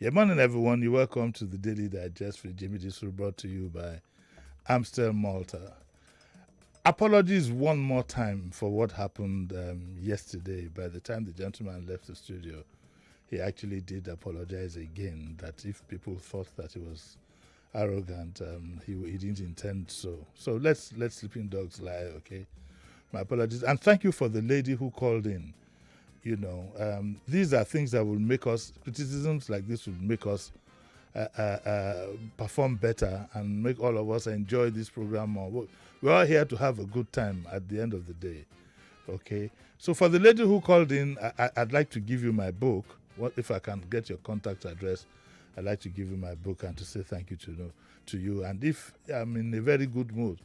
Yeah, morning everyone. You're welcome to the Daily Digest with Jimi Disu, brought to you by Amstel Malta. Apologies one more time for what happened yesterday. By the time the gentleman left the studio, he actually did apologize again. That if people thought that he was arrogant, he didn't intend so. So let's sleeping dogs lie, okay? My apologies, and thank you for the lady who called in. You know, these are things that will make us, criticisms like this will make us perform better and make all of us enjoy this program more. We're all here to have a good time at the end of the day. Okay? So for the lady who called in, I'd like to give you my book. What if I can get your contact address? I'd like to give you my book and to say thank you to you. And if I'm in a very good mood,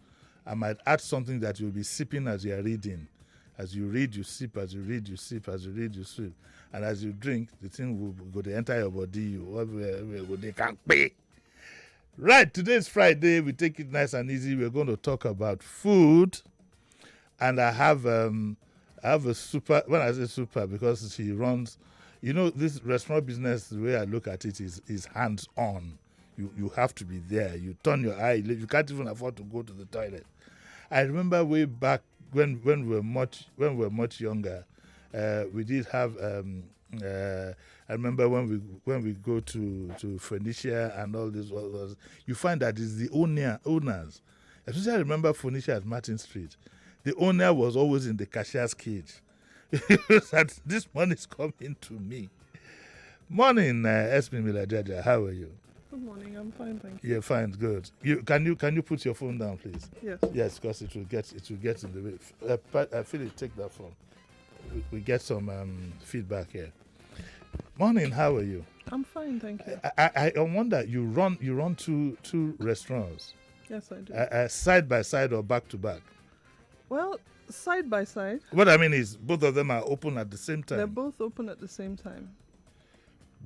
I might add something that you'll be sipping as you are reading. As you read, you sip. As you read, you sip. As you read, you sip. And as you drink, the thing will go to enter your body. They can't pay. Right, today is Friday. We take it nice and easy. We're going to talk about food. And I have a super, when I say super, because she runs, you know, this restaurant business, the way I look at it is hands-on. You have to be there. You turn your eye. You can't even afford to go to the toilet. I remember way back, when we were much younger, we did have. I remember when we go to Phoenicia and all this. You find that it's the owners. Especially I remember Phoenicia at Martin Street. The owner was always in the cashier's cage. That this money is coming to me. Morning, Esme Milajaja. How are you? Good morning. I'm fine, thank you. You're fine, good. Can you put your phone down, please? Yes. Yes, because it will get in the way. Philip, take that phone. We get some feedback here. Morning, how are you? I'm fine, thank you. I wonder, you run two restaurants. Yes, I do. Side by side or back to back? Well, side by side. What I mean is, both of them are open at the same time. They're both open at the same time.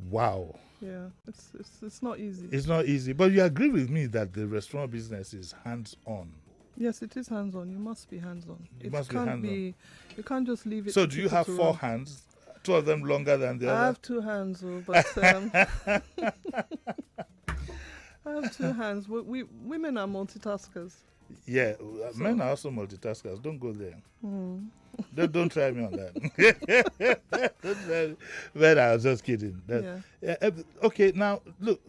Wow. Yeah, it's not easy. It's not easy, but you agree with me that the restaurant business is hands-on. Yes, it is hands-on. You must be hands-on. You must be hands-on. You can't just leave it. So do you have four hands? Two of them longer than the other? I have two hands, but I have two hands. We women are multitaskers. Yeah, men are also multitaskers. Don't go there. Don't try me on that. Don't try me. But I was just kidding. Okay, now look.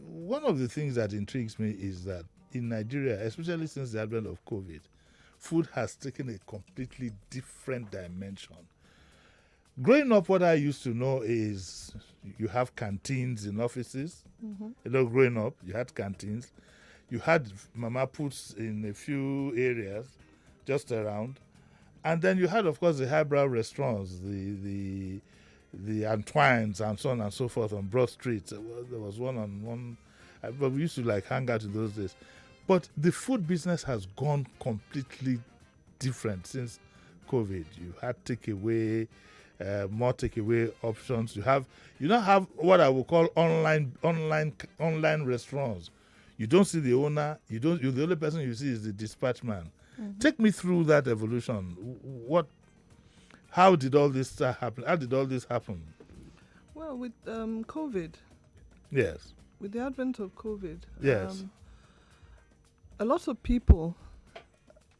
One of the things that intrigues me is that in Nigeria, especially since the advent of COVID, food has taken a completely different dimension. Growing up, what I used to know is you have canteens in offices. You know, growing up, you had canteens. You had mama puts in a few areas, just around, and then you had, of course, the highbrow restaurants, the Antoine's and so on and so forth on Broad Street. There was one on one, but we used to like hang out in those days. But the food business has gone completely different since COVID. You had takeaway, more takeaway options. You now have what I would call online restaurants. You don't see the owner. You're the only person you see is the dispatch man. Take me through that evolution. How did all this happen? How did all this happen? Well, with COVID. Yes. With the advent of COVID. Yes. A lot of people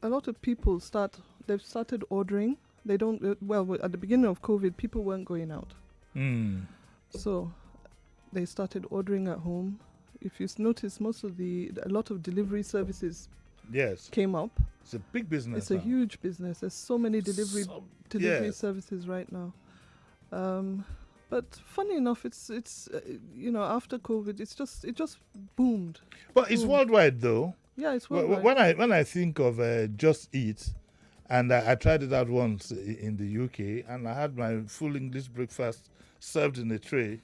they've started ordering. They don't. At the beginning of COVID, people weren't going out. So they started ordering at home. If you notice, a lot of delivery services came up. It's a big business. It's a huge business. There's so many delivery services right now. But funny enough, it's after COVID, it just boomed. But it's worldwide though. Yeah, it's worldwide. When I think of Just Eat, and I tried it out once in the UK, and I had my full English breakfast served in a tray.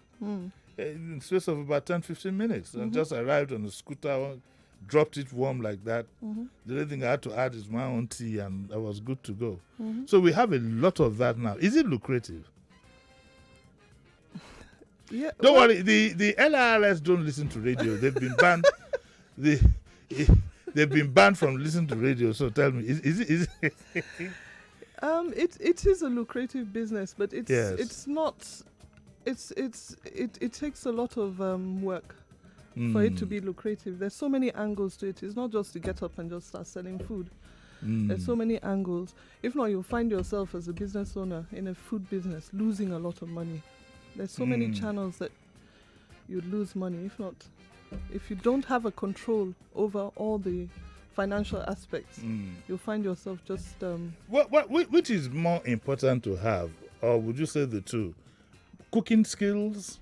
In the space of about 10-15 minutes, and just arrived on a scooter, dropped it warm like that. The only thing I had to add is my own tea, and I was good to go. So we have a lot of that now. Is it lucrative? Yeah. Don't worry, the LRS don't listen to radio. They've been banned. They've been banned from listening to radio. So tell me, is it? It is a lucrative business, but it's not It takes a lot of work for it to be lucrative. There's so many angles to it. It's not just to get up and just start selling food. There's so many angles. If not, you'll find yourself as a business owner in a food business losing a lot of money. There's so many channels that you'd lose money. If not, if you don't have a control over all the financial aspects, you'll find yourself just... Which is more important to have, or would you say the two? Cooking skills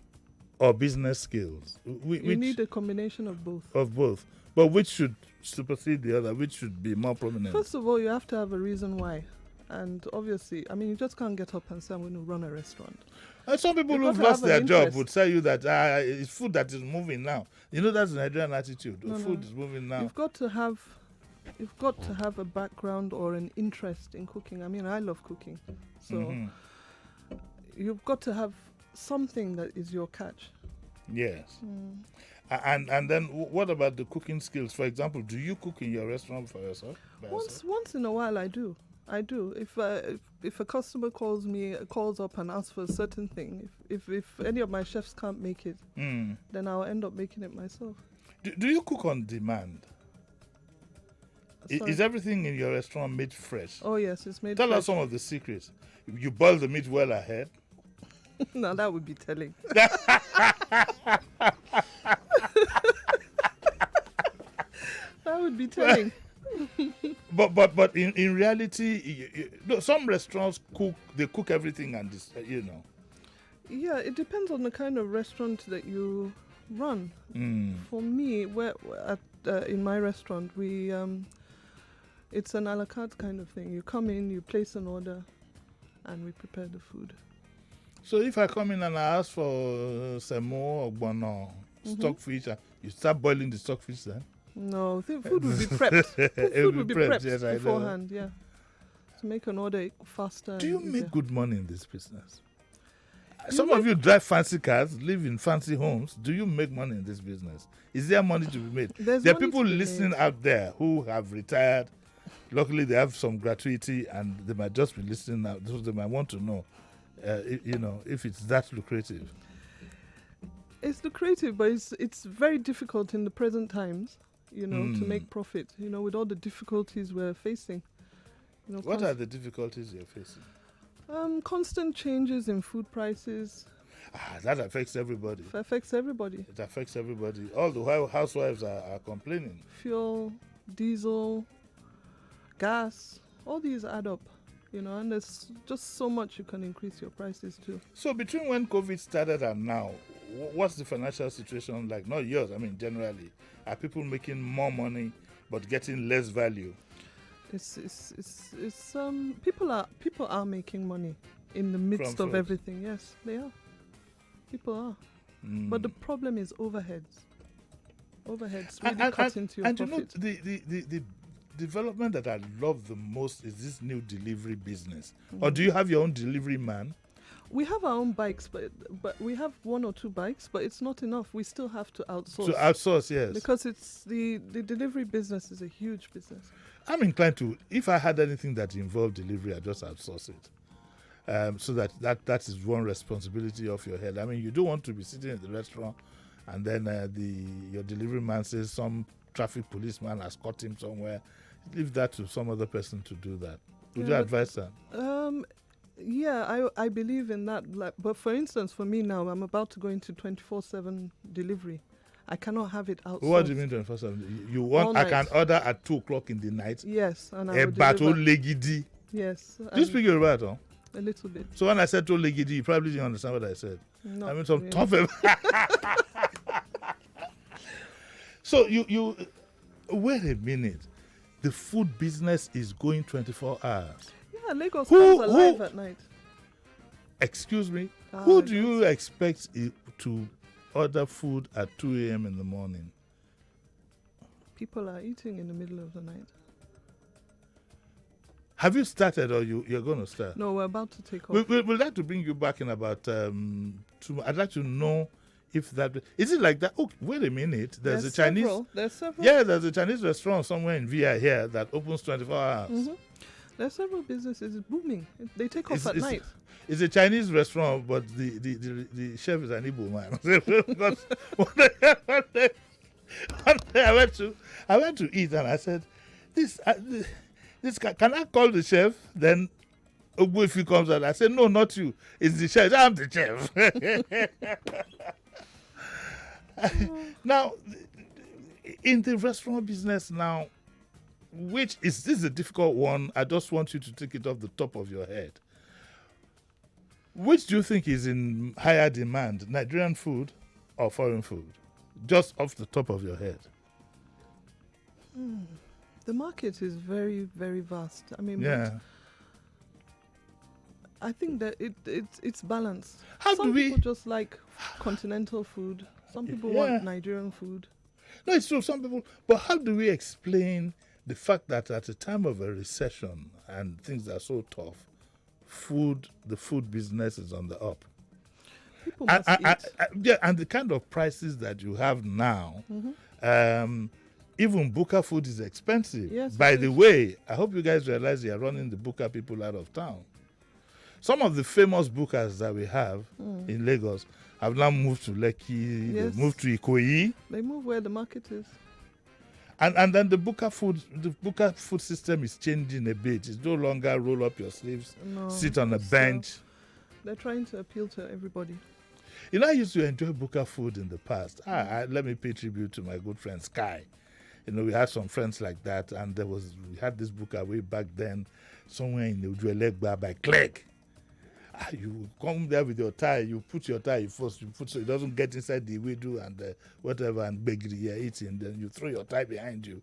or business skills? You need a combination of both. Of both. But which should supersede the other? Which should be more prominent? First of all, you have to have a reason why. And obviously, I mean, you just can't get up and say, I'm going to run a restaurant. Some people who've lost their job would tell you that it's food that is moving now. You know, that's the Nigerian attitude. Food is moving now. You've got to have a background or an interest in cooking. I mean, I love cooking. So you've got to have something that is your catch. Yes. And then what about the cooking skills? For example, do you cook in your restaurant for yourself? Once in a while I do. If a customer calls up and asks for a certain thing, if any of my chefs can't make it, then I'll end up making it myself. Do you cook on demand? Is everything in your restaurant made fresh? Oh yes, it's made fresh. Tell us some of the secrets. You boil the meat well ahead? No, that would be telling. That would be telling. But in reality, some restaurants cook everything and this, Yeah, it depends on the kind of restaurant that you run. For me, in my restaurant, we it's an a la carte kind of thing. You come in, you place an order, and we prepare the food. So if I come in and I ask for semo or bono, stockfish, you start boiling the stockfish then? No, food will be prepped. Food will be prepped yes, beforehand, yeah. To make an order faster. Do you make good money in this business? Some of you drive fancy cars, live in fancy homes. Do you make money in this business? Is there money to be made? There are people listening out there who have retired. Luckily, they have some gratuity and they might just be listening out. So they might want to know, if it's that lucrative. It's lucrative, but it's very difficult in the present times, to make profit, with all the difficulties we're facing. What are the difficulties you're facing? Constant changes in food prices. That affects everybody. It affects everybody. It affects everybody. All the housewives are complaining. Fuel, diesel, gas, all these add up, and there's just so much you can increase your prices to. So between when COVID started and now, what's the financial situation like? Not yours, I mean generally. Are people making more money but getting less value? People are making money in the midst of everything. Yes, they are. People are. But the problem is overheads. Overheads really cut into your profit. The development that I love the most is this new delivery business. Or do you have your own delivery man? We have our own bikes, but we have one or two bikes, but it's not enough. We still have to outsource. To outsource, yes. Because it's the delivery business is a huge business. I'm inclined to, if I had anything that involved delivery, I'd just outsource it. So that is one responsibility of your head. I mean, you don't want to be sitting in the restaurant and then your delivery man says some traffic policeman has caught him somewhere. Leave that to some other person to do that. Would you advise that? Yeah, I believe in that. But for instance, for me now, I'm about to go into 24/7 delivery. I cannot have it outsourced. What do you mean 24/7? You want? I can order at 2:00 in the night. Yes, and I will deliver. Yes. Do you speak Yoruba at all? A little bit. So when I said to legidi, you probably didn't understand what I said. Not I mean some really. tough. So you wait a minute. The food business is going 24 hours. Yeah, Lagos comes alive at night. Excuse me? Who do you expect to order food at 2 a.m. in the morning? People are eating in the middle of the night. Have you started or you're going to start? No, we're about to take off. We'd like to bring you back in about 2 months. I'd like to know if that... Is it like that? Oh, wait a minute. There's a Chinese... There's several. Yeah, there's a Chinese restaurant somewhere in VI here that opens 24 hours. Mm-hmm. There's several businesses booming. They take off at night. it's a Chinese restaurant, but the chef is an Igbo man. Because one day I went to eat and I said, this can I call the chef? Then Ogbuefi comes out. I said, no, not you. It's the chef. I'm the chef. Now, in the restaurant business now, this is a difficult one. I just want you to take it off the top of your head. Which do you think is in higher demand, Nigerian food or foreign food? Just off the top of your head. The market is very, very vast. I mean, Yeah. I think that it's balanced. How Some do we- people just like continental food. Some people want Nigerian food. No, it's true, some people. But how do we explain the fact that at a time of a recession and things are so tough, the food business is on the up? People must eat. Yeah, and the kind of prices that you have now, even Buka food is expensive. Yes, By it the is. way, I hope you guys realize you are running the Buka people out of town. Some of the famous Bukas that we have in Lagos have now moved to Lekki, Yes. they moved to Ikoyi. They move where the market is. And then the Buka food system is changing a bit. It's no longer roll up your sleeves, No, sit on a it's, bench. They're trying to appeal to everybody. You know, I used to enjoy Buka food in the past. Let me pay tribute to my good friend Sky. You know, we had some friends like that, and we had this Buka way back then, somewhere in Ujuelegba by Clegg. You come there with your tie, you put your tie first, so it doesn't get inside the widow and whatever, and begri you're eating. Then you throw your tie behind you,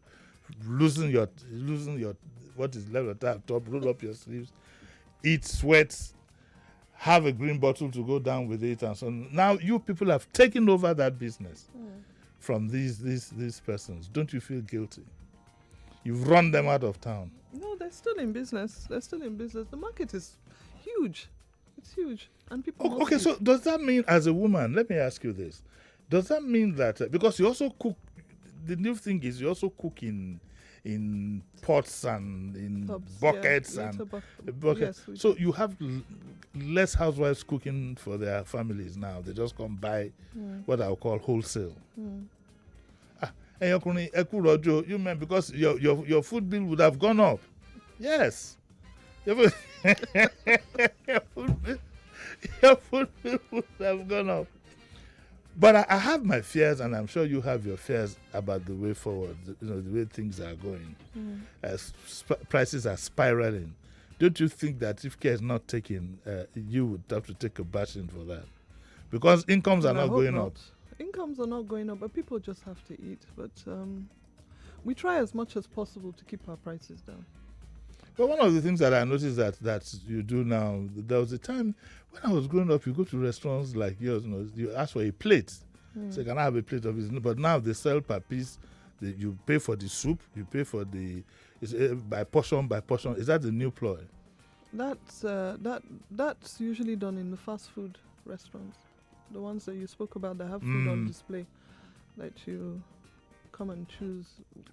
loosen your what is left of the top, roll up your sleeves, eat, sweat, have a green bottle to go down with it, and so on. Now you people have taken over that business from these persons. Don't you feel guilty? You've run them out of town. No, they're still in business. The market is huge. It's huge. And people must Okay, eat. so does that mean, as a woman, let me ask you this, does that mean that, because you also cook, the new thing is you also cook in pots and in Tubs, buckets yeah, and little buckets. Yes, we So you have less housewives cooking for their families now. They just come buy what I'll call wholesale. And you mean because your food bill would have gone up. Yes. Your food bill would have gone up. But I have my fears, and I'm sure you have your fears about the way forward, the way things are going. As prices are spiraling. Don't you think that if care is not taken, you would have to take a bashing for that? Because incomes are And I not hope going up. Incomes are not going up, but people just have to eat. But we try as much as possible to keep our prices down. But one of the things that I noticed that you do now, there was a time when I was growing up, you go to restaurants like yours, you ask for a plate. So can I have a plate of it? But now they sell per piece. You pay for the soup, you pay for by portion by portion. Is that the new ploy? That's usually done in the fast food restaurants, the ones that you spoke about that have food on display, that you come and choose.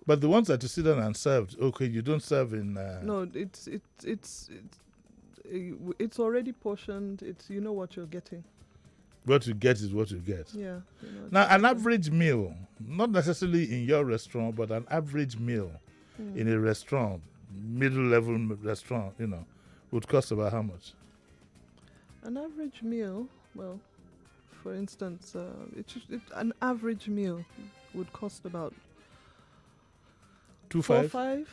But the ones that you sit down and serve, okay, you don't serve in. No, it's already portioned. It's you know what you're getting. What you get is what you get. Yeah. Now, an average meal, not necessarily in your restaurant, but an average meal in a restaurant, middle-level restaurant, would cost about how much? An average meal, well, for instance, an average meal would cost about 2.5? 4-5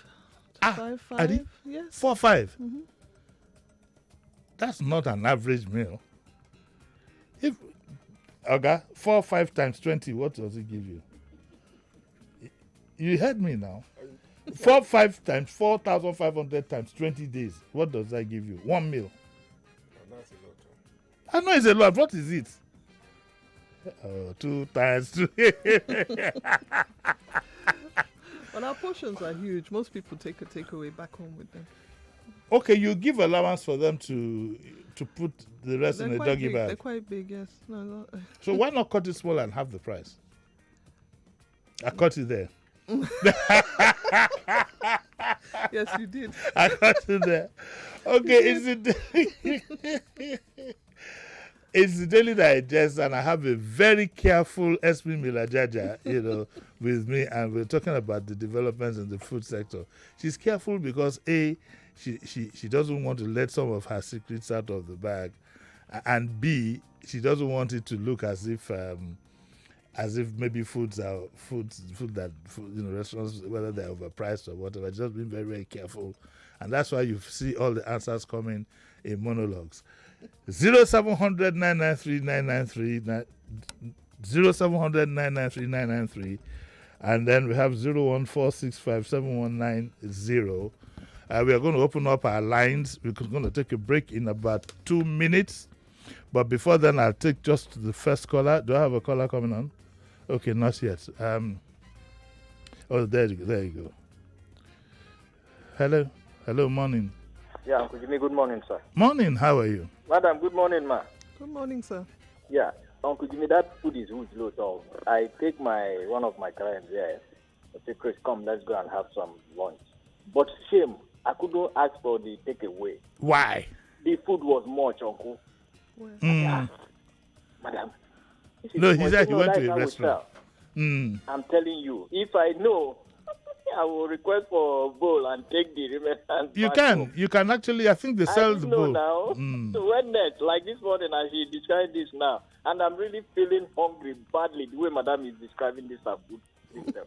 to 5. Adi? Yes. 4-5. Mm-hmm. That's not an average meal. If 4-5 times 20, what does it give you? You heard me now. 4-5 times 4,500 times 20 days. What does that give you? One meal. That's a lot. I know it's a lot. What is it? 2 times 2. But our portions are huge. Most people take a takeaway back home with them. Okay, you give allowance for them to put the rest They're in a quite doggy big. bag. They're quite big, yes. No. So why not cut it small and half the price? I cut it there. Yes, you did. I got to there. Okay, it's the Daily Digest, and I have a very careful Esme Milajaja, with me, and we're talking about the developments in the food sector. She's careful because she doesn't want to let some of her secrets out of the bag, and B, she doesn't want it to look as if maybe food that restaurants, whether they're overpriced or whatever. Just being very, very careful, and that's why you see all the answers coming in monologues. 0700 993 993 0700 993 993, and then we have 014657190. We are going to open up our lines. We're going to take a break in about 2 minutes, but before then, I'll take just the first caller. Do I have a caller coming on? Okay, not yet. There you go. Hello, morning. Yeah, Uncle Jimmy, good morning, sir. Morning, how are you? Madam, good morning, ma. Good morning, sir. Yeah, Uncle Jimmy, that food is huge load. So I take one of my clients there. I say, Chris, come, let's go and have some lunch. But shame, I couldn't ask for the takeaway. Why? The food was much, Uncle. Mm. Madam. No, he said he went to a restaurant. I'm telling you, if I know, I will request for a bowl and take the remaining. You can actually, I think they sell the bowl. Now. So when next, like this morning, as she described this now, and I'm really feeling hungry badly the way Madam is describing this food system.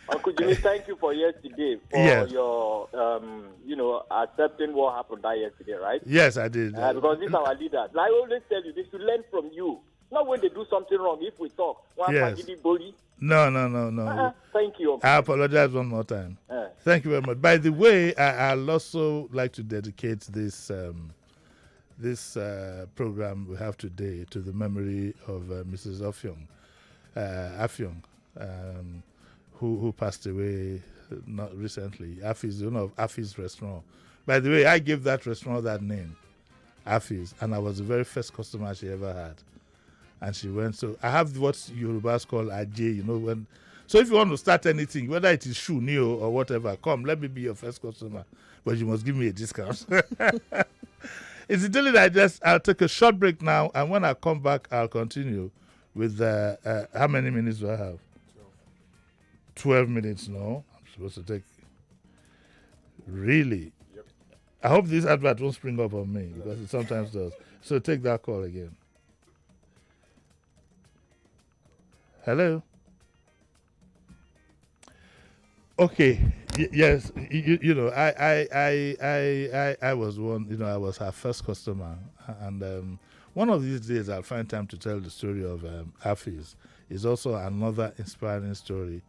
Uncle Jimmy, thank you for yesterday, for your, accepting what happened yesterday, right? Yes, I did. Because these are our leaders. I always tell you, they should learn from you. Not when they do something wrong, if we talk. Yes. No. Thank you. I apologize one more time. Thank you very much. By the way, I'll also like to dedicate this program we have today to the memory of Mrs. Afyong, who passed away not recently. Afi's, the owner of Afi's restaurant. By the way, I gave that restaurant that name, Afi's, and I was the very first customer she ever had. And she went, so I have what Yorubas call Ajay, when. So if you want to start anything, whether it is shoe, Neo, or whatever, come, let me be your first customer. But you must give me a discount. It's the Daily Digest. I'll take a short break now, and when I come back, I'll continue with how many minutes do I have? 12 minutes, no? I'm supposed to take. Really? Yep. I hope this advert won't spring up on me, because it sometimes does. So take that call again. Hello. Okay. Yes. I was one. I was her first customer, and one of these days I'll find time to tell the story of Afi's. It's also another inspiring story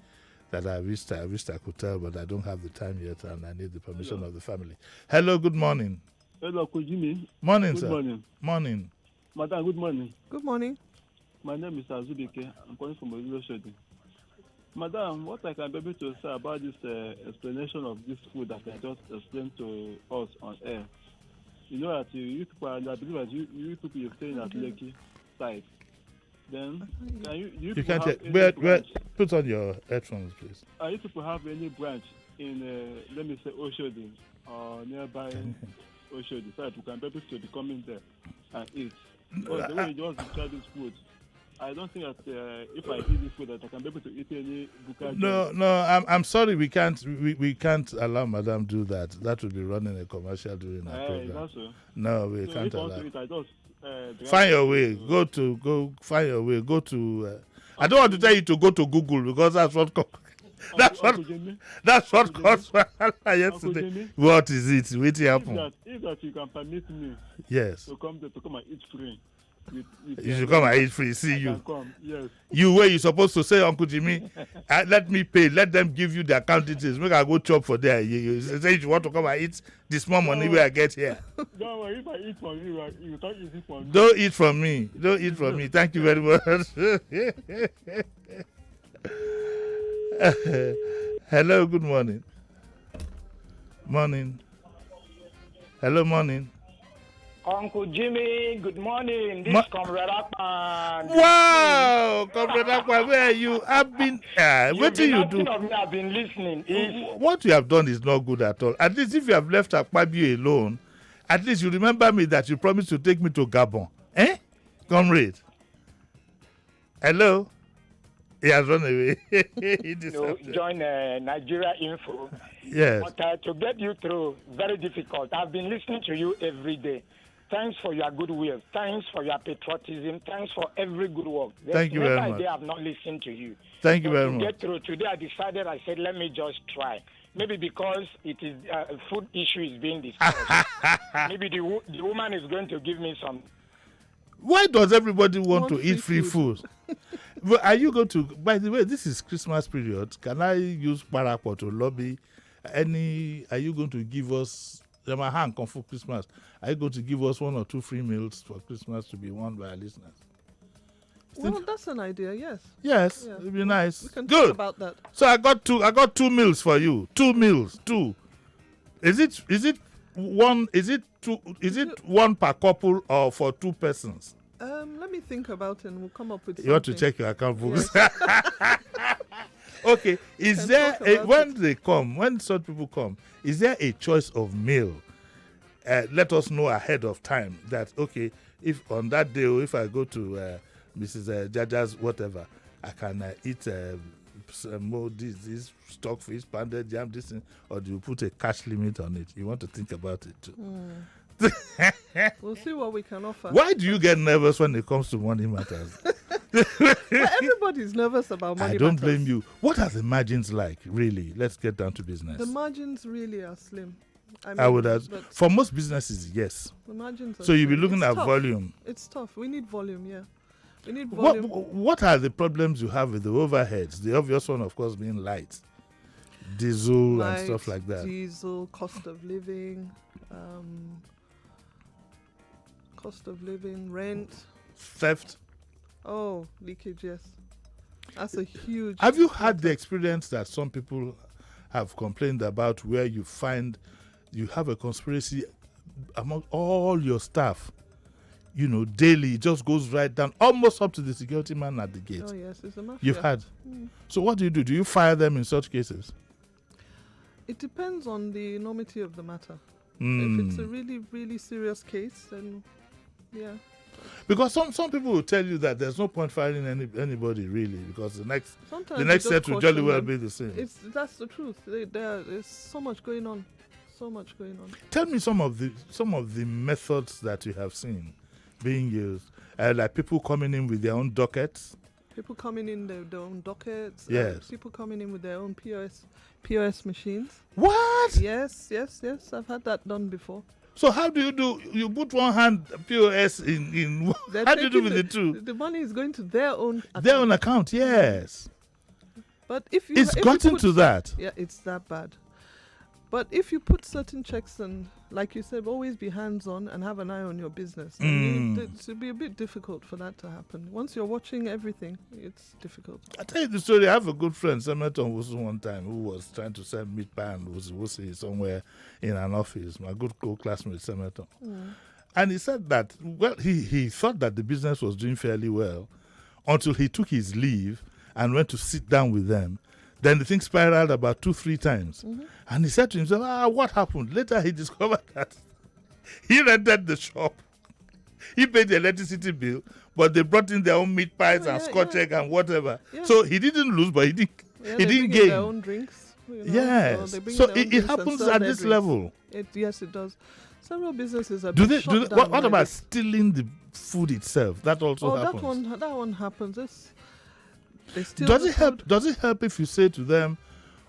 that I wished I could tell, but I don't have the time yet, and I need the permission of the family. Hello. Good morning. Hello, Kojimi. Morning, good sir. Morning. Morning. Madam, good morning. Good morning. My name is Azubike. I'm calling from Oyo. Madam, what I can be able to say about this explanation of this food that I just explained to us on air. You know that you people, I believe that you people you're staying at Lekki side. Then you can have where put on your headphones, please. You people have any branch in let me say Oshodi or nearby Oshodi, so that we can be able to come in there and eat. But the way you just describe this food, I don't think that if I eat this food that I can be able to eat any buka. No, I'm sorry, we can't allow Madam do that. That would be running a commercial during our program. So? No, we so can't allow. It, I just, find your way. Go find your way. Go to. I don't want to tell you to go to Google because that's what. That's what caused yesterday. What is it? What happened? If that you can permit me. Yes. To come and eat free. You should come and eat free. See you. Come. Yes. You where you supposed to say, Uncle Jimmy, let me pay. Let them give you the account details. Make I go chop for there. You say you want to come and eat this small money where I get here. Don't worry, if I eat from you, you can't eat it from me. Don't eat from me. Don't eat from me. Thank you very much. Hello, good morning. Morning. Hello, morning. Uncle Jimmy, good morning. This is Comrade Akpan. Wow, Comrade Akpan, where are you? I've been. What do you do? Of me, I've been listening. What you have done is not good at all. At least if you have left Akpabio alone, at least you remember me that you promised to take me to Gabon. Comrade? Hello? He has run away. Join Nigeria Info. Yes. But to get you through, very difficult. I've been listening to you every day. Thanks for your goodwill. Thanks for your patriotism. Thanks for every good work. Thank you very much. Never a day I've not listened to you. Thank you very much. To get through today, I said, let me just try. Maybe because it is a food issue is being discussed. Maybe the woman is going to give me some. Why does everybody want to eat free food? Well, are you going to? By the way, this is Christmas period. Can I use Parapo to lobby? Are you going to give us? Yamaha Kung Fu Christmas. Are you going to give us 1 or 2 free meals for Christmas to be won by our listeners? Well, that's an idea. Yes. Yes, yeah. it'd be nice. We can Good. talk about that. So I got 2 meals for you. 2 meals. 2. Is it one? Is it 2? Is it 1 per couple or for 2 persons? Let me think about it and we'll come up with something. You want to check your account books? Yes. Okay. Is there when such people come, is there a choice of meal? Let us know ahead of time that okay, if on that day or if I go to Mrs. Jaja's whatever, I can eat more this stockfish, pounded yam, this thing, or do you put a cash limit on it? You want to think about it too. We'll see what we can offer. Why do you get nervous when it comes to money matters? Well, everybody's nervous about money. I don't matters. blame you. What are the margins like, really? Let's get down to business. The margins really are slim. I would have. For most businesses, yes. The margins are so you'll be looking it's at tough. volume. It's tough. We need volume, yeah. We need volume. What are the problems you have with the overheads? The obvious one, of course, being light, diesel, and stuff like that. Diesel, cost of living, rent. Theft. Oh, leakage, yes. That's a huge... Have you had the experience that some people have complained about where you find you have a conspiracy among all your staff? You know, daily, it just goes right down, almost up to the security man at the gate. Oh, yes, it's a mafia. You've had. So what do? Do you fire them in such cases? It depends on the enormity of the matter. If it's a really, really serious case, then yeah. Because some people will tell you that there's no point firing anybody really, because the next set will jolly well be the same. That's the truth. There's so much going on. Tell me some of the methods that you have seen being used, like people coming in with their own dockets. People coming in their own dockets. Yes. People coming in with their own POS machines. What? Yes. I've had that done before. So how do you do? You put one hand POS in how do you do with the two? The money is going to their own account. Their own account, yes. But if gotten to that. Yeah, it's that bad. But if you put certain checks and, like you said, always be hands-on and have an eye on your business, it would be a bit difficult for that to happen. Once you're watching everything, it's difficult. I'll tell you the story. I have a good friend, Senator Wusu, one time, who was trying to sell meat pie and was somewhere in an office. My good co-classmate, Senator. And he said that, well, he thought that the business was doing fairly well until he took his leave and went to sit down with them. Then the thing spiraled about 2-3 times. And he said to himself, what happened? Later he discovered that he rented the shop. He paid the electricity bill, but they brought in their own meat pies and scotch egg and whatever. Yeah. So he didn't lose, but he didn't gain. Their own drinks. Yes. So it happens at this level. Yes, it does. Several businesses are what about stealing the food itself? That also happens. That one happens. Does it help if you say to them,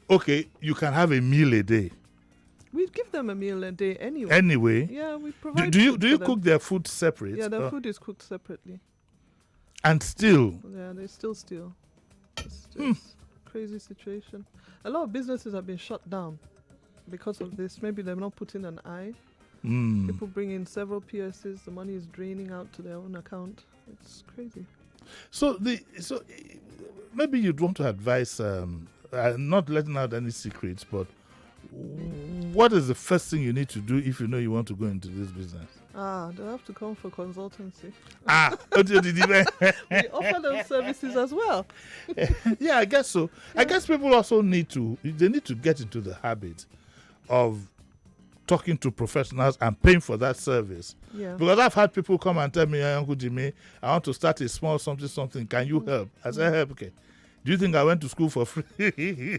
okay, you can have a meal a day? We give them a meal a day anyway. Anyway? Yeah, we provide Do you cook their food separate? Yeah, their food is cooked separately. And still? Yeah, they still steal. It's a crazy situation. A lot of businesses have been shut down because of this. Maybe they're not putting an eye. People bring in several PSs. The money is draining out to their own account. It's crazy. So maybe you'd want to advise, not letting out any secrets, but what is the first thing you need to do if you know you want to go into this business? They'll have to come for consultancy. We offer those services as well. Yeah, I guess so. Yeah. I guess people also need to get into the habit of talking to professionals and paying for that service. Yeah. Because I've had people come and tell me, Uncle Jimmy, I want to start a small something. Can you help? I said, help, okay. Do you think I went to school for free?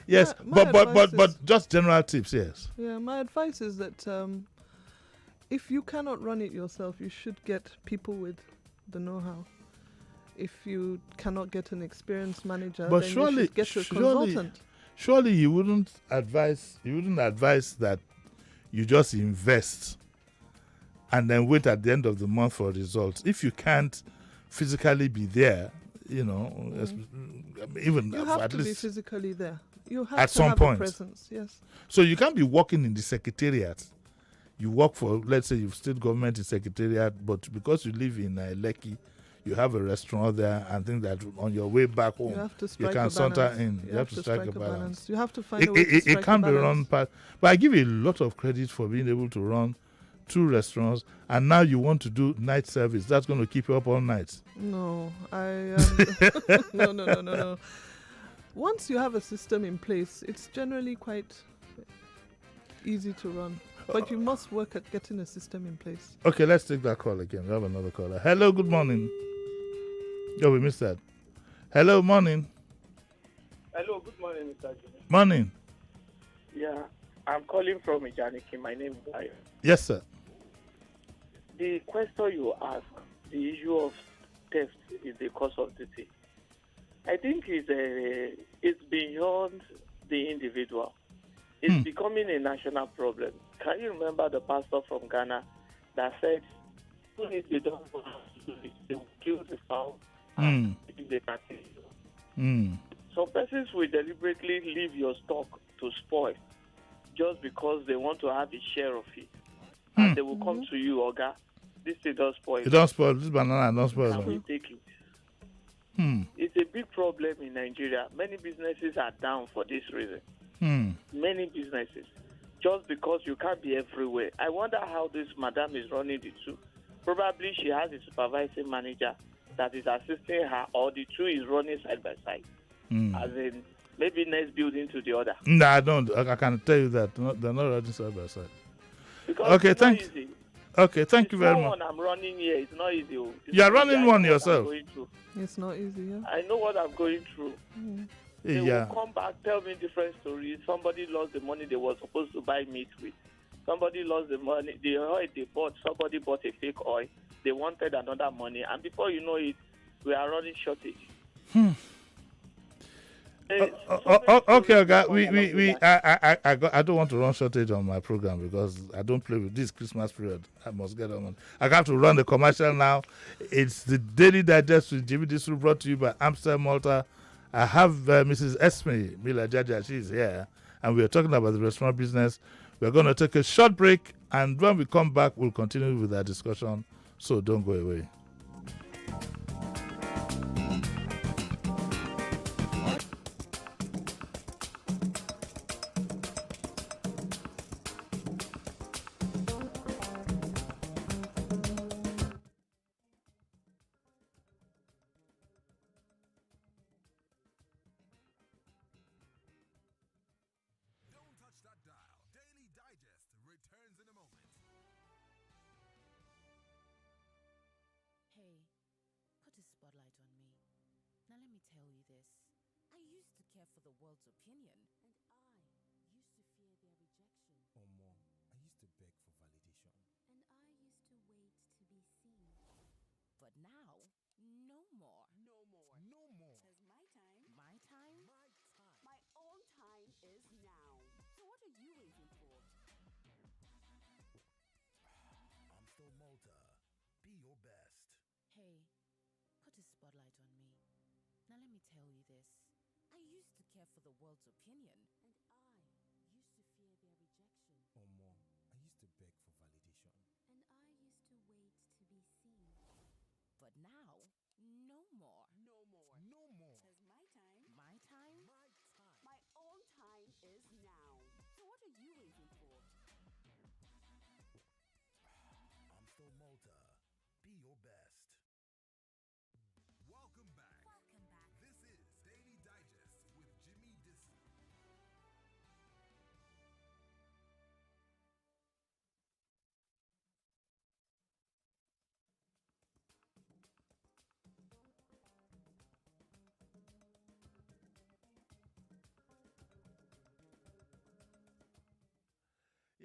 Yes, but just general tips, yes. Yeah, my advice is that if you cannot run it yourself, you should get people with the know-how. If you cannot get an experienced manager, then you should get a consultant. Surely you wouldn't advise that you just invest and then wait at the end of the month for results. If you can't physically be there, even you have at to least be physically there. You have at to some have point. A presence, yes. So you can't be working in the secretariat. You work for, let's say, you've state government in secretariat, but because you live in Lekki, you have a restaurant there, and think that on your way back home, you can saunter in. You have to strike a balance. You have to find a way to strike it can't a balance. be run past. But I give you a lot of credit for being able to run 2 restaurants, and now you want to do night service. That's going to keep you up all night. No, no. Once you have a system in place, it's generally quite easy to run. But you must work at getting a system in place. Okay, let's take that call again. We have another caller. Hello, good morning. Oh, we missed that. Hello, morning. Hello, good morning, Mr. Jimmy. Morning. Yeah, I'm calling from Ijaniki. My name is Ayo. Yes, sir. The question you ask, the issue of theft is the cause of duty. I think it's beyond the individual. It's becoming a national problem. Can you remember the pastor from Ghana that said, if they don't know how to do it, they will kill the fowl and they can kill you. Some persons will deliberately leave your stock to spoil just because they want to have a share of it. And they will come to you, Oga, this thing don't spoil. It don't spoil. This banana don't spoil. And we take it. It's a big problem in Nigeria. Many businesses are down for this reason. Many businesses. Just because you can't be everywhere. I wonder how this madam is running the two. Probably she has a supervising manager that is assisting her, or the two is running side by side. As in, maybe next building to the other. No, I don't. I can tell you that. They're not running side by side. Because okay, it's thank not easy. Okay, thank you very much. One I'm running here. It's not easy. You're running one yourself. It's not easy, yeah. I know what I'm going through. They will come back, tell me different stories. Somebody lost the money they were supposed to buy meat with. Somebody lost the money, the oil they bought. Somebody bought a fake oil. They wanted another money. And before you know it, we are running shortage. Okay. I don't want to run shortage on my program because I don't play with this Christmas period. I must get on. I have to run the commercial now. It's the Daily Digest with Jimi Disu, brought to you by Amsterdam Malta. I have Mrs. Esme Mila Jaja. She's here, and we are talking about the restaurant business. We're going to take a short break, and when we come back, we'll continue with our discussion. So don't go away.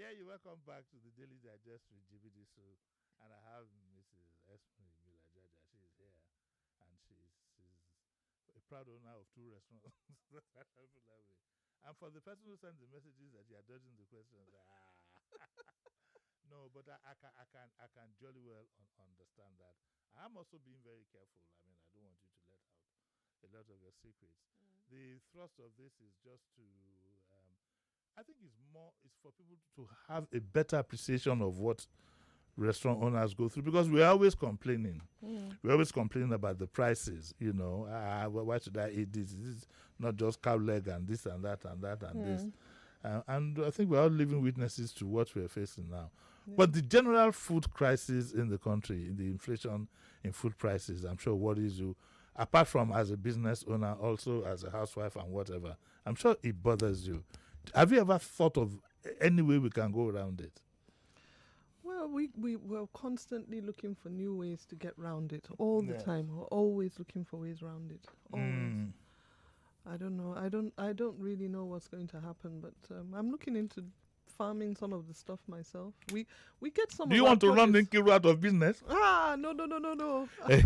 Yeah, you're welcome back to the Daily Digest with Jimi Disu. And I have Mrs. Esme Milajaja. She's here. And she's a proud owner of 2 restaurants. And for the person who sent the messages that you are dodging the questions, no, but I can jolly well understand that. I'm also being very careful. I mean, I don't want you to let out a lot of your secrets. The thrust of this is just to, I think it's for people to have a better appreciation of what restaurant owners go through, because we're always complaining. We're always complaining about the prices, why should I eat this? This is not just cow leg and this and that and that and this. And I think we're all living witnesses to what we're facing now. But the general food crisis in the country, the inflation in food prices, I'm sure worries you, apart from as a business owner, also as a housewife and whatever. I'm sure it bothers you. Have you ever thought of any way we can go around it? Well, we're constantly looking for new ways to get around it all the time. We're always looking for ways around it. Always. I don't know. I don't really know what's going to happen, but I'm looking into farming some of the stuff myself. We get some. Do you want to run Nkiru out of business? No. I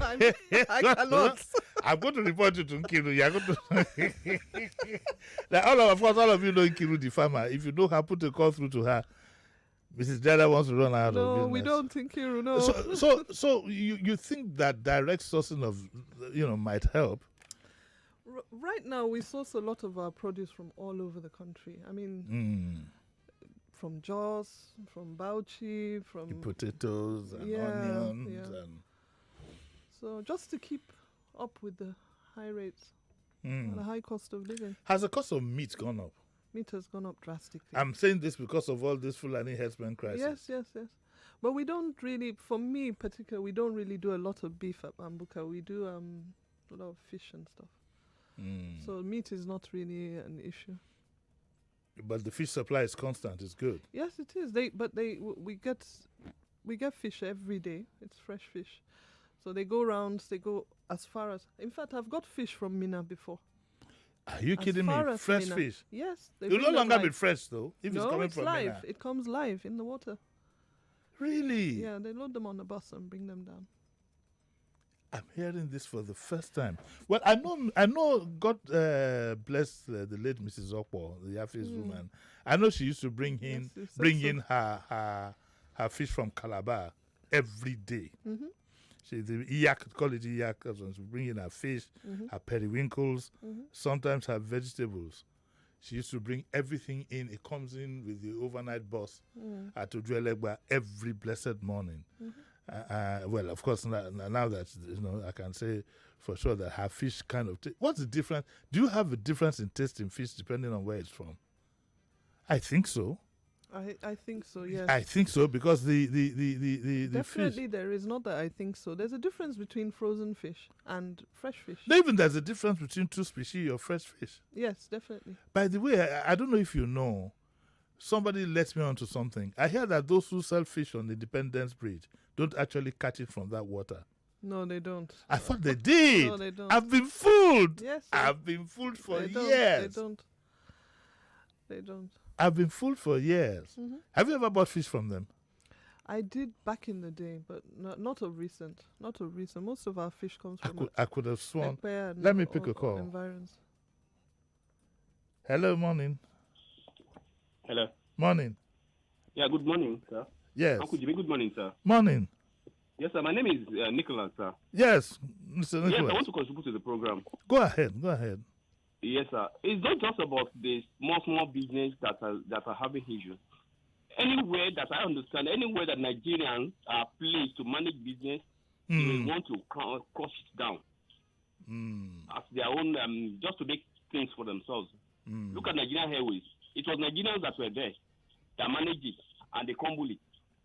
cannot. I'm going to report you to Nkiru. You're going to. Like all of you know Nkiru, the farmer. If you know her, put a call through to her. Mrs. Jada wants to run out of business. No, we don't think Nkiru. No. So you think that direct sourcing of might help? Right now, we source a lot of our produce from all over the country. I mean, from Jos, from Bauchi, from... The potatoes and onions. Yeah. So just to keep up with the high rates and the high cost of living. Has the cost of meat gone up? Meat has gone up drastically. I'm saying this because of all this Fulani herdsmen crisis. Yes. But we don't really, for me in particular, we don't really do a lot of beef at Bambuka. We do a lot of fish and stuff. So meat is not really an issue. But the fish supply is constant. It's good. Yes, it is. We get fish every day. It's fresh fish. So they go round. They go as far as. In fact, I've got fish from Mina before. Are you kidding me? Fresh Mina. fish? Yes. It will no longer be fresh though. If it's coming from live. Mina. It comes live in the water. Really? Yeah, they load them on the bus and bring them down. I'm hearing this for the first time. Well, I know. God bless the late Mrs. Okpo, the Yafi's woman. I know she used to bring in her fish from Calabar every day. She call it iyak. She bring in her fish, her periwinkles, sometimes her vegetables. She used to bring everything in. It comes in with the overnight bus at Ojuelegba every blessed morning. Well, of course, now that I can say for sure that her fish kind of. What's the difference? Do you have a difference in taste in fish depending on where it's from? I think so. I think so. Yes. I think so because the definitely fish. there is, not that I think so. There's a difference between frozen fish and fresh fish. Even there's a difference between 2 species of fresh fish. Yes, definitely. By the way, I don't know if you know. Somebody lets me onto something. I hear that those who sell fish on the Independence Bridge don't actually catch it from that water. No, they don't. I thought they did. No, they don't. I've been fooled. Yes. I've been fooled for years. They don't. I've been fooled for years. Have you ever bought fish from them? I did back in the day, but not of recent. Most of our fish comes from I could have sworn. Let Let me pick a call. Environs. Hello, morning. Hello. Morning. Yeah, good morning, sir. Yes. Uncle Jimmy, good morning, sir. Morning. Yes, sir. My name is Nicholas, sir. Yes, Mr. Nicholas. Yes, I want to contribute to the program. Go ahead. Yes, sir. It's not just about the small business that are having issues. Anywhere that I understand, anywhere that Nigerians are placed to manage business, they want to crush it down as their own, just to make things for themselves. Look at Nigerian Airways. It was Nigerians that were there that managed it and they crumbled it.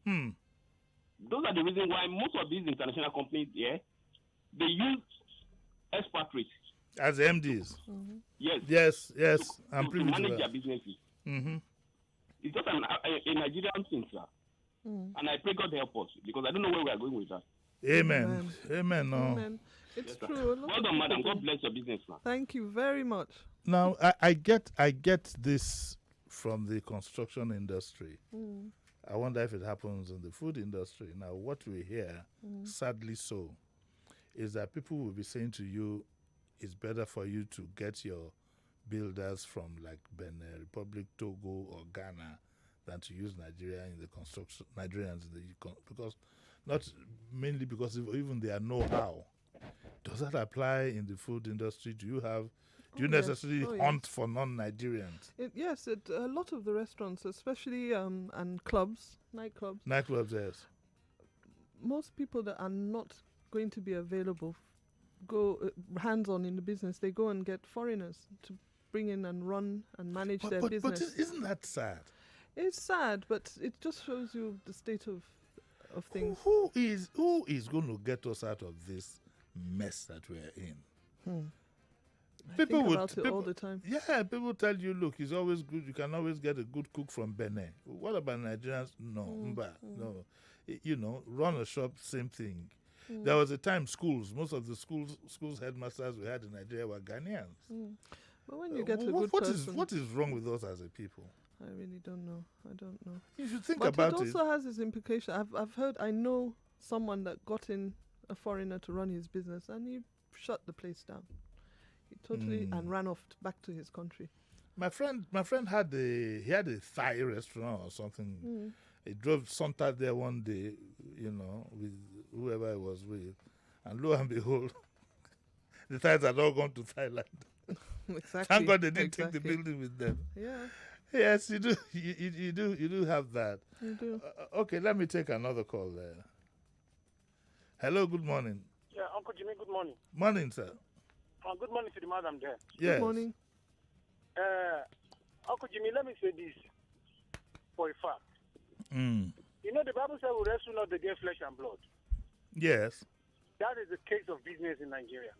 Those are the reasons why most of these international companies they use expatriates as MDs. Yes. To manage their businesses. It's just a Nigerian thing, sir. And I pray God help us because I don't know where we are going with that. Amen. No. Amen. It's true. Well done, madam. God bless your business, man. Thank you very much. Now I get this from the construction industry. I wonder if it happens in the food industry. Now, what we hear, sadly so, is that people will be saying to you, it's better for you to get your builders from like Benin Republic, Togo, or Ghana than to use Nigeria in the construction, Nigerians in the because not mainly because even their know-how. Does that apply in the food industry? Do you necessarily hunt for non-Nigerians? Yes, a lot of the restaurants, especially and clubs, nightclubs. Nightclubs, yes. Most people that are not going to be available go hands-on in the business. They go and get foreigners to bring in and run and manage their business. But isn't that sad? It's sad, but it just shows you the state of things. Who is going to get us out of this mess that we're in? I think about it all the time. Yeah, people tell you, look, it's always good. You can always get a good cook from Benin. What about Nigerians? No, no. You know, run a shop, same thing. There was a time most of the schools headmasters we had in Nigeria were Ghanaians. But when you get a good person... What is wrong with us as a people? I really don't know. I don't know. You should think about it. But it also has its implication. I know someone that got in a foreigner to run his business and he shut the place down. He totally and ran off back to his country. My friend had a Thai restaurant or something. He sauntered there one day, you know, with whoever he was with, and lo and behold, the Thais had all gone to Thailand. Exactly. Thank God they didn't take the building with them. Yeah. Yes, you do. You do have that. You do. Okay, let me take another call there. Hello, good morning. Yeah, Uncle Jimmy, good morning. Morning, sir. Good morning to the madam there. Yes. Good morning. Uncle Jimmy, let me say this for a fact. You know, the Bible says we wrestle not against flesh and blood. Yes. That is the case of business in Nigeria.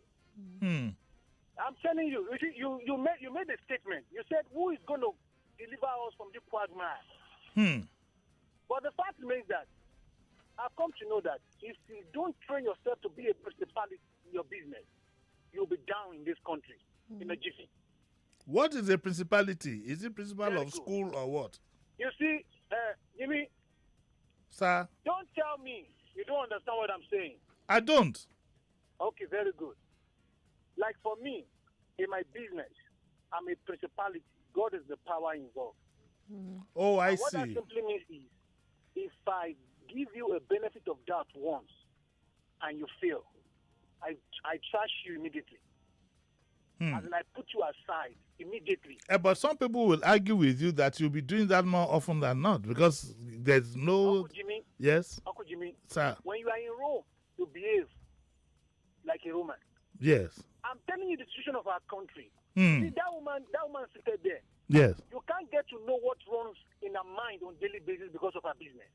I'm telling you, you made a statement. You said, who is going to deliver us from the quagmire? But the fact remains that I've come to know that if you don't train yourself to be a principality in your business, you'll be down in this country in a jiffy. What is a principality? Is it principal of school or what? You see, Jimmy, sir, don't tell me you don't understand what I'm saying. I don't. Okay, very good. Like for me, in my business, I'm a principality. God is the power involved. Oh, I what see. What that simply means is, if I give you a benefit of doubt once and you fail, I trash you immediately. As in I put you aside immediately. But some people will argue with you that you'll be doing that more often than not because there's no... Uncle Jimmy, yes? Uncle Jimmy, sir, when you are in Rome, you behave like a Roman. Yes. I'm telling you the situation of our country. See, that woman seated there. Yes. You can't get to know what runs in her mind on a daily basis because of her business.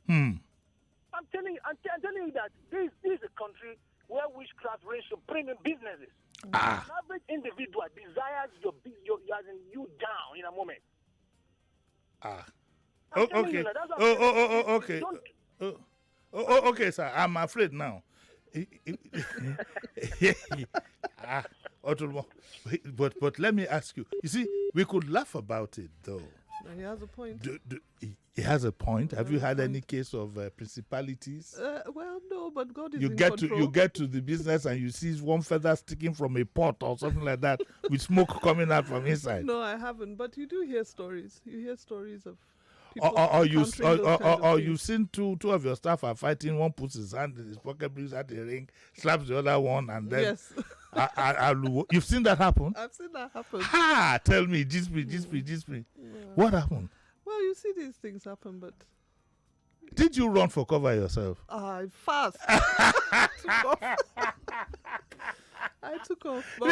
I'm telling you that this is a country where witchcraft reigns supreme in businesses. An average individual desires you down in a moment. Okay. Okay. Okay, sir. I'm afraid now. But let me ask you. You see, we could laugh about it, though. He has a point. He has a point. Have you had any case of principalities? Well, no, but God is you in get control. You get to the business and you see one feather sticking from a pot or something like that with smoke coming out from inside. No, I haven't. But you do hear stories. You hear stories of people you've seen two of your staff are fighting. One puts his hand in his pocket, brings out a ring, slaps the other one, and then yes. You've seen that happen? I've seen that happen. Tell me, just me. Yeah. What happened? Well, you see these things happen, but did you run for cover yourself? Fast. I took off. But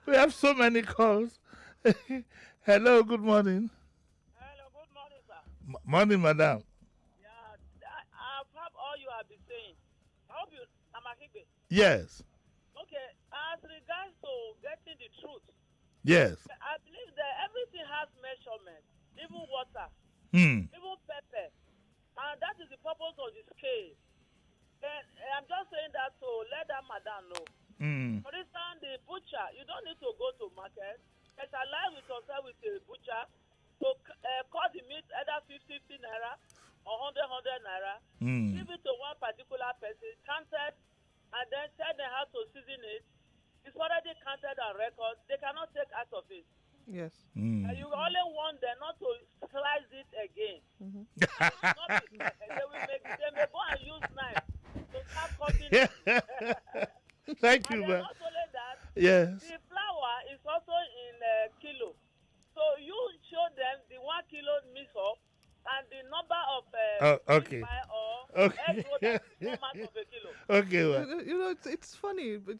we have so many calls. Hello, good morning. Hello, good morning, sir. Morning, madam. Yeah, I've heard all you have been saying. I hope you, yes. Okay, as regards to getting the truth. Yes. I believe that everything has measurement, even water, even pepper, and that is the purpose of the scale. And I'm just saying that to let that madam know. For instance, the butcher, you don't need to go to market. Just align with yourself with the butcher to cut the meat either 50 naira or 100 naira. Give it to one particular person, counted, and then tell them how to season it. It's already counted on record. They cannot take out of it. Yes. You only want them not to slice it again. They may go and use knife to start cutting it. Thank you, man. Not only that, yes. the flour is also in kilo. So you show them the 1 kilo mix up and the number of okay. or egg roll that is format of a kilo. Okay, well. You know, it's funny, but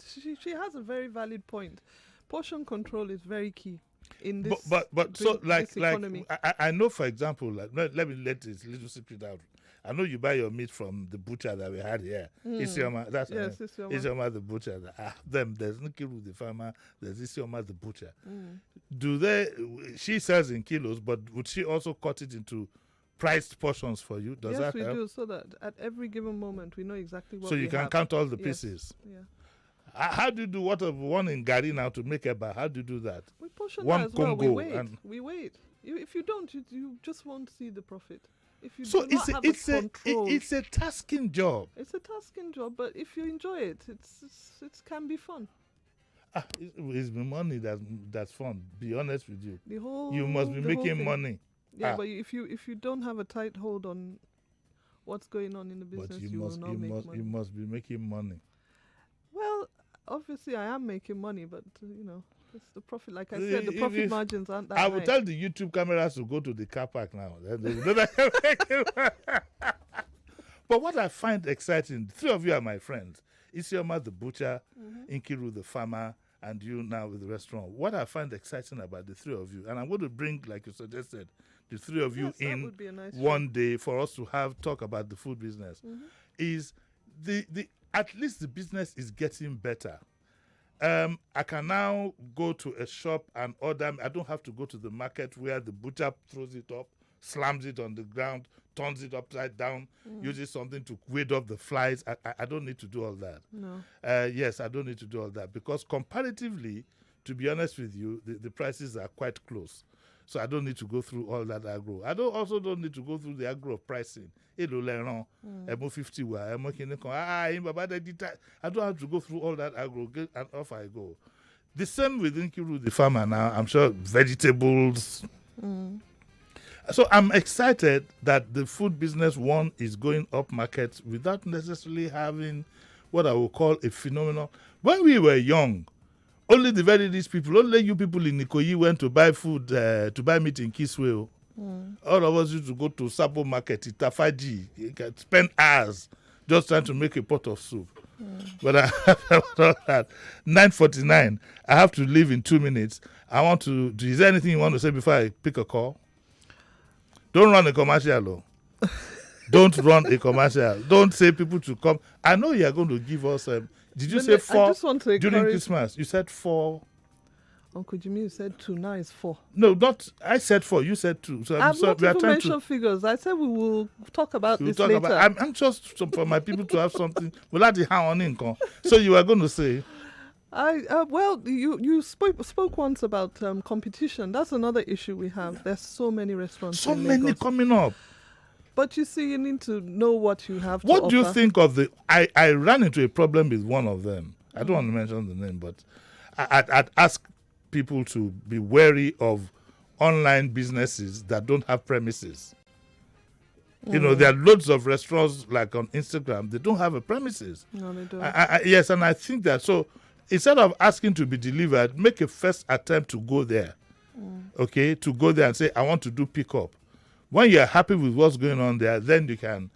she has a very valid point. Portion control is very key in this. But so like economy. I know, for example, like let me let this little secret out. I know you buy your meat from the butcher that we had here. Isioma, that's yes, Isioma the butcher. There's Nkiru the farmer. There's Isioma the butcher. Do they? She sells in kilos, but would she also cut it into priced portions for you? Does that help? Yes, we do, so that at every given moment we know exactly what. So you can count all the yes. pieces. Yeah. How do you do one in Gary now to make a bar? How do you do that? We portion one that as well. Congo We wait. If you don't, you just won't see the profit. If you so do not have control, it's a tasking job. It's a tasking job, but if you enjoy it, it can be fun. It's the money that's fun. Be honest with you. You must be making money. Yeah, but if you don't have a tight hold on what's going on in the business, will not make money. You must be making money. Well, obviously I am making money, but it's the profit. Like I said, the profit margins aren't that high. I will tell the YouTube cameras to go to the car park now. Then they will know that. But what I find exciting, 3 of you are my friends. Isioma the butcher, Nkiru the farmer, and you now with the restaurant. What I find exciting about the 3 of you, and I'm going to bring, like you suggested, the 3 of you in one day for us to talk about the food business, is the at least the business is getting better. I can now go to a shop and order. I don't have to go to the market where the butcher throws it up, slams it on the ground, turns it upside down, uses something to ward off the flies. I don't need to do all that. No. Yes, I don't need to do all that because comparatively, to be honest with you, the prices are quite close. So I don't need to go through all that agro. I don't need to go through the agro of pricing. I don't have to go through all that agro and off I go. The same with Nkiru, the farmer now. I'm sure vegetables. So I'm excited that the food business is going up market without necessarily having what I would call a phenomenon. When we were young, only the very rich people, only you people in Nikoyi went to buy food, to buy meat in Kiswell. All of us used to go to Sabo Market, Itafaji, you can spend hours just trying to make a pot of soup. But I have 9:49. I have to leave in 2 minutes. Is there anything you want to say before I pick a call? Don't run a commercial. Don't run a commercial. Don't say people to come. I know you are going to give us. Did you say 4 I just want to during Christmas? You said 4. Uncle Jimmy, you said 2. Now it's 4. No, not. I said 4. You said 2. So I'm not even mention figures. I said we will talk about this later. I'm just for my people to have something. So you are going to say. Well, you spoke once about competition. That's another issue we have. There's so many restaurants. So many coming up. But you see, you need to know what you have to What do you offer. think of I ran into a problem with one of them. I don't want to mention the name, but I'd ask people to be wary of online businesses that don't have premises. You know, there are loads of restaurants like on Instagram, they don't have a premises. No, they don't. Yes, and I think that. So instead of asking to be delivered, make a first attempt to go there. Okay, to go there and say, I want to do pickup. When you're happy with what's going on there, then you can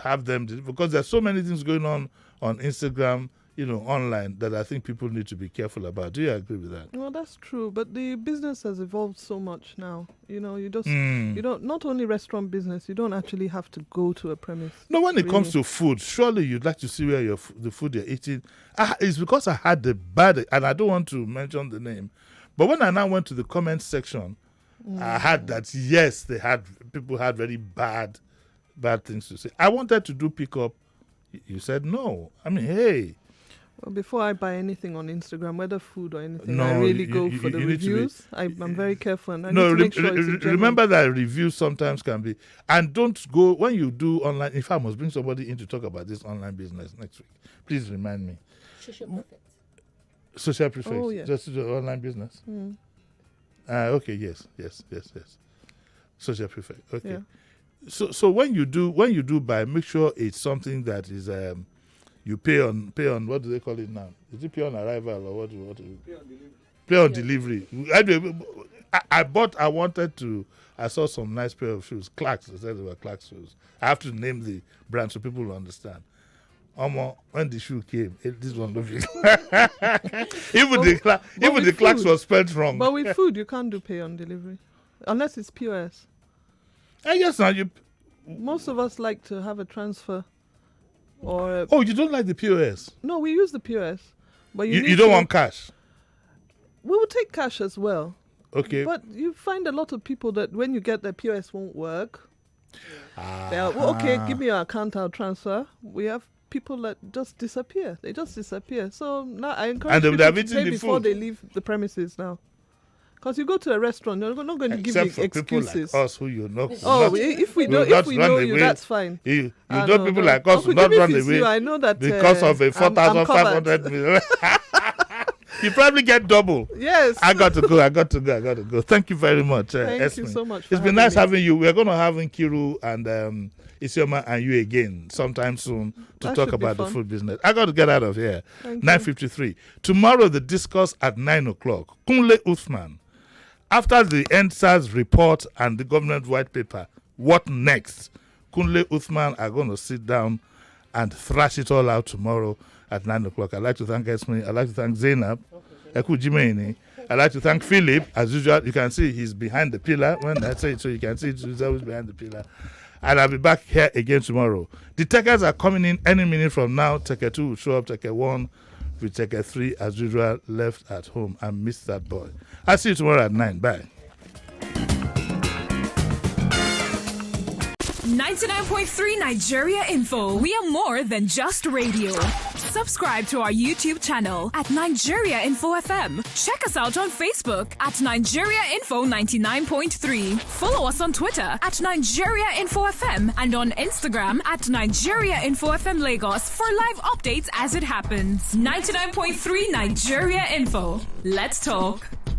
have them, because there's so many things going on Instagram, online, that I think people need to be careful about. Do you agree with that? Well, that's true, but the business has evolved so much now. You don't, not only restaurant business, you don't actually have to go to a premise. No, when it comes to food, surely you'd like to see where the food you're eating. It's because I had the bad, and I don't want to mention the name, but when I now went to the comment section, I had that, yes, people had very bad things to say. I wanted to do pickup. You said no. I mean, hey. Well, before I buy anything on Instagram, whether food or anything, I really go for the reviews. I'm very careful, and I need to make sure it's genuine. Remember that reviews sometimes can be, and don't go when you do online. If I must bring somebody in to talk about this online business next week, please remind me. Social Prefect. Oh, yeah. Just the online business. Okay. Yes. Social Prefect. Okay. Yeah. So when you do buy, make sure it's something that is you pay on what do they call it now? Is it pay on arrival or what? Pay on delivery. I saw some nice pair of shoes. Clarks. I said they were Clarks shoes. I have to name the brand so people will understand. When the shoe came, this one looked even the Clarks was spelled wrong. But with food, you can't do pay on delivery unless it's POS. I guess now most of us like to have a transfer. Or you don't like the POS? No, we use the POS, but you don't want cash. We will take cash as well. Okay. But you find a lot of people that when you get their POS won't work. Okay, give me your account, I'll transfer. We have people that just disappear. They just disappear. So now I encourage people to pay before they leave the premises now. Because you go to a restaurant, you're not going to give you excuses. People like us who you know. If we know you, that's fine. You know people like us who not run away. I know that because of a 4,500 million. You probably get double. Yes. I got to go. Thank you very much, Thank you so much. It's been nice having you. We're going to have Nkiru and Isioma and you again sometime soon to talk about the food business. I got to get out of here. 9:53. Tomorrow, the discourse at 9 o'clock. Kunle Uthman. After the NSAS report and the government white paper, what next? Kunle Uthman are going to sit down and thrash it all out tomorrow at 9 o'clock. I'd like to thank Esme. I'd like to thank Zainab. Eku Jimeni. I'd like to thank Philip. As usual, you can see he's behind the pillar. When I say it, so you can see he's always behind the pillar. And I'll be back here again tomorrow. The techers are coming in any minute from now. Techer 2 will show up. Techer 1 with Techer 3, as usual, left at home. I miss that boy. I'll see you tomorrow at 9. Bye. 99.3 Nigeria Info. We are more than just radio. Subscribe to our YouTube channel at Nigeria Info FM. Check us out on Facebook at Nigeria Info 99.3. Follow us on Twitter at Nigeria Info FM and on Instagram at Nigeria Info FM Lagos for live updates as it happens. 99.3 Nigeria Info. Let's talk.